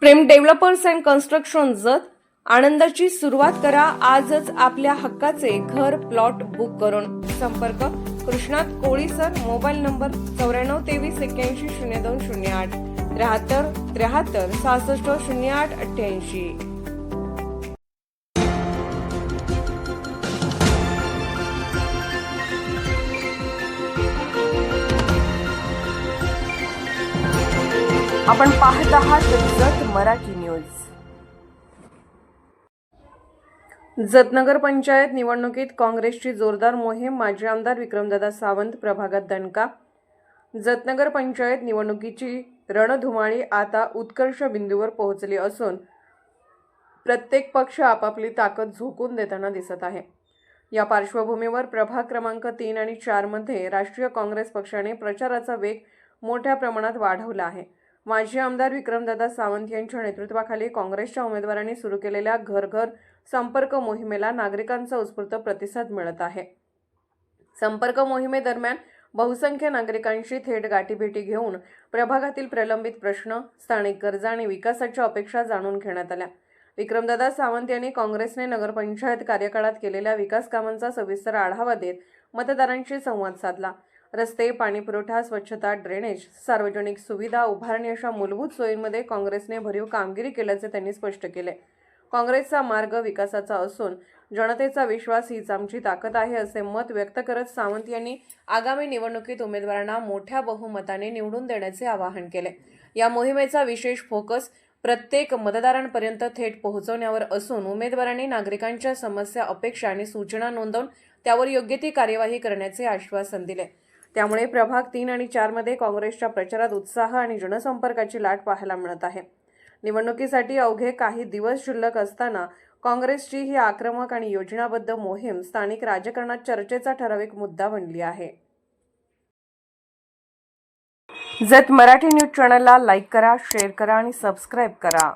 Prem developers and construction जत आनंदाची सुरुवात करा आजच आपल्या हक्काचे घर प्लॉट बुक करून संपर्क कृष्णात कोळी सर मोबाईल नंबर 9423810208 73 66 08 88। आपण पाहत आहात जत मराठी न्यूज। जत नगर पंचायत निवडणुकीत काँग्रेसची जोरदार मोहीम। माजी आमदार विक्रमदादा सावंत प्रभागात दणका। जत नगर पंचायत निवडणुकीची रणधुमाळी आता उत्कर्ष बिंदूवर पोहोचली असून प्रत्येक पक्ष आपापली ताकद झोकून देताना दिसत आहे। या पार्श्वभूमीवर प्रभाग क्रमांक 3 आणि 4 मध्ये राष्ट्रीय काँग्रेस पक्षाने प्रचाराचा वेग मोठ्या प्रमाणात वाढवला आहे। माजी आमदार विक्रमदादा सावंत यांच्या नेतृत्वाखाली काँग्रेसच्या उमेदवारांनी सुरू केलेल्या घर घर संपर्क मोहिमेला नागरिकांचा उत्स्फूर्त प्रतिसाद मिळत आहे। संपर्क मोहिमेदरम्यान बहुसंख्य नागरिकांशी थेट गाठीभेटी घेऊन प्रभागातील प्रलंबित प्रश्न, स्थानिक गरजा आणि विकासाच्या अपेक्षा जाणून घेण्यात आल्या। विक्रमदादा सावंत यांनी काँग्रेसने नगरपंचायत कार्यकाळात केलेल्या विकास कामांचा सविस्तर आढावा देत मतदारांशी संवाद साधला। रस्ते, पाणीपुरवठा, स्वच्छता, ड्रेनेज, सार्वजनिक सुविधा उभारणी अशा मूलभूत सोयींमध्ये काँग्रेसने भरीव कामगिरी केल्याचे त्यांनी स्पष्ट केले। काँग्रेसचा मार्ग विकासाचा असून जनतेचा विश्वास हीच आमची ताकद आहे असे मत व्यक्त करत सावंत यांनी आगामी निवडणुकीत उमेदवारांना मोठ्या बहुमताने निवडून देण्याचे आवाहन केले। या मोहिमेचा विशेष फोकस प्रत्येक मतदारांपर्यंत थेट पोहोचवण्यावर असून उमेदवारांनी नागरिकांच्या समस्या, अपेक्षा आणि सूचना नोंदवून त्यावर योग्य ती कार्यवाही करण्याचे आश्वासन दिले। त्यामुळे प्रभाग 3 आणि 4 मध्ये काँग्रेसच्या प्रचारात उत्साह आणि जनसंपर्काची लाट पाहायला मिळत आहे। निवडणुकीसाठी अवघे काही दिवस शिल्लक असताना काँग्रेसची ही आक्रमक आणि योजनाबद्ध मोहीम स्थानिक राजकारणात चर्चेचा ठराविक मुद्दा बनली आहे। जत मराठी न्यूज चॅनलला लाईक करा, शेअर करा आणि सबस्क्राईब करा।